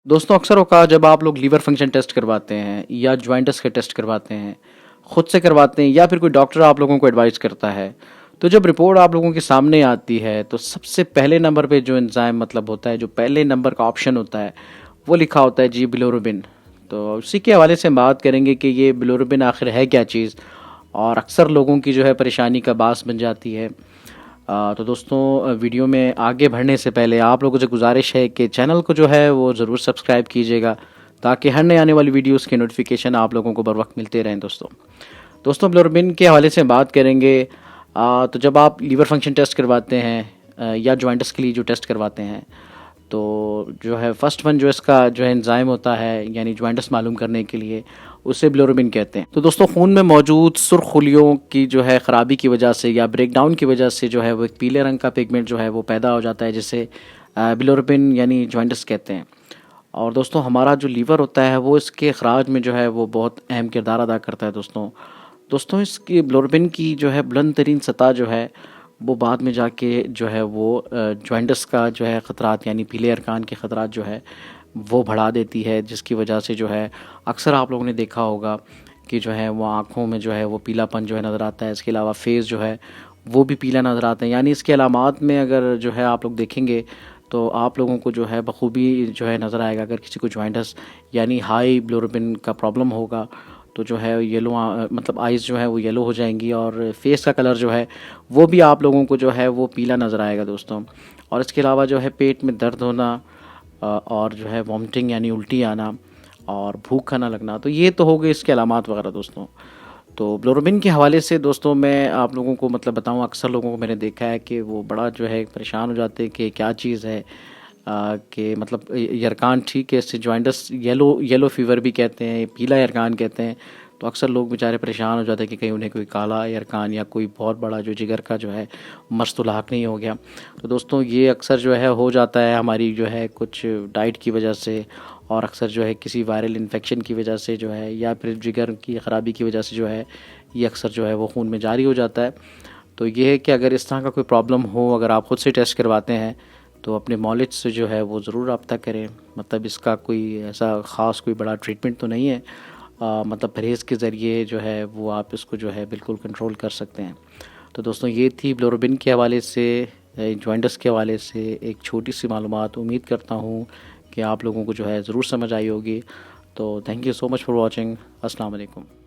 दोस्तों अक्सर होता जब आप लोग लीवर फंक्शन टेस्ट करवाते हैं या जॉइंटस के टेस्ट करवाते हैं, खुद से करवाते हैं या फिर कोई डॉक्टर आप लोगों को एडवाइस करता है, तो जब रिपोर्ट आप लोगों के सामने आती है तो सबसे पहले नंबर पे जो एंजाइम मतलब होता है, जो पहले नंबर का ऑप्शन होता है, वो लिखा होता है जी बिलोरुबिन। तो उसी के हवाले से हम बात करेंगे कि ये बिलोरुबिन आखिर है क्या चीज़ और अक्सर लोगों की जो है परेशानी का बास बन जाती है। तो दोस्तों वीडियो में आगे बढ़ने से पहले आप लोगों से गुजारिश है कि चैनल को जो है वो ज़रूर सब्सक्राइब कीजिएगा ताकि हर नए आने वाली वीडियोस के नोटिफिकेशन आप लोगों को बर वक्त मिलते रहें। दोस्तों बिलोरुबिन के हवाले से हम बात करेंगे। तो जब आप लीवर फंक्शन टेस्ट करवाते हैं या जॉइंटस के लिए जो टेस्ट करवाते हैं, तो जो है फर्स्ट वन जो इसका जो है एंजाइम होता है यानी जॉइंटस मालूम करने के लिए, उसे बिलोरुबिन कहते हैं। तो दोस्तों खून में मौजूद सुर्खुलियों की जो है ख़राबी की वजह से या ब्रेकडाउन की वजह से जो है वो एक पीले रंग का पिगमेंट जो है वो पैदा हो जाता है, जिसे बिलोरुबिन यानी जॉइंटस कहते हैं। और दोस्तों हमारा जो लीवर होता है वो इसके अखराज में जो है वो बहुत अहम किरदार अदा करता है। दोस्तों इसकी बिलोरुबिन की जो है बुलंद तरीन सतह जो है वो बाद में जाके जो है वो जॉइंटस का जो है ख़तरात यानी पीले अरकान के ख़तरात जो है वो बढ़ा देती है, जिसकी वजह से जो है अक्सर आप लोगों ने देखा होगा कि जो है वो आँखों में जो है वो पीलापन जो है नज़र आता है। इसके अलावा फेस जो है वो भी पीला नज़र आता है। यानी इसके अलामात में अगर जो है आप लोग देखेंगे तो आप लोगों को जो है बखूबी जो है नज़र आएगा। अगर किसी को जॉइंटस यानी हाई बिलोरुबिन का प्रॉब्लम होगा तो जो है येलो मतलब आइज़ जो है वो येलो हो जाएंगी और फेस का कलर जो है वो भी आप लोगों को जो है वो पीला नज़र आएगा दोस्तों। और इसके अलावा जो है पेट में दर्द होना और जो है वॉमिटिंग यानी उल्टी आना और भूख खाना लगना, तो ये तो हो गए इसके अलामात वगैरह दोस्तों। तो बिलोरुबिन के हवाले से दोस्तों मैं आप लोगों को मतलब बताऊं, अक्सर लोगों को मैंने देखा है कि वो बड़ा जो है परेशान हो जाते हैं कि क्या चीज़ है। कि मतलब यरकान ठीक है, इससे जॉइंटस येलो येलो फीवर भी कहते हैं, पीला यरकान कहते हैं। तो अक्सर लोग बेचारे परेशान हो जाते हैं कि कहीं उन्हें कोई काला यरकान या कोई बहुत बड़ा जो जिगर का जो है मर्ज़ तो लाक नहीं हो गया। तो दोस्तों ये अक्सर जो है हो जाता है हमारी जो है कुछ डाइट की वजह से, और अक्सर जो है किसी वायरल इन्फेक्शन की वजह से जो है या फिर जिगर की ख़राबी की वजह से जो है ये अक्सर जो है वो खून में जारी हो जाता है। तो ये है कि अगर इस तरह का कोई प्रॉब्लम हो, अगर आप ख़ुद से टेस्ट करवाते हैं तो अपने मौलिज से जो है वो ज़रूर रब्ता करें। मतलब इसका कोई ऐसा ख़ास कोई बड़ा ट्रीटमेंट तो नहीं है। मतलब परहेज़ के ज़रिए जो है वो आप इसको जो है बिल्कुल कंट्रोल कर सकते हैं। तो दोस्तों ये थी बिलोरुबिन के हवाले से, जॉइंटस के हवाले से एक छोटी सी मालूमात। उम्मीद करता हूँ कि आप लोगों को जो है ज़रूर समझ आई होगी। तो thank you so much for watching. अस्सलाम वालेकुम।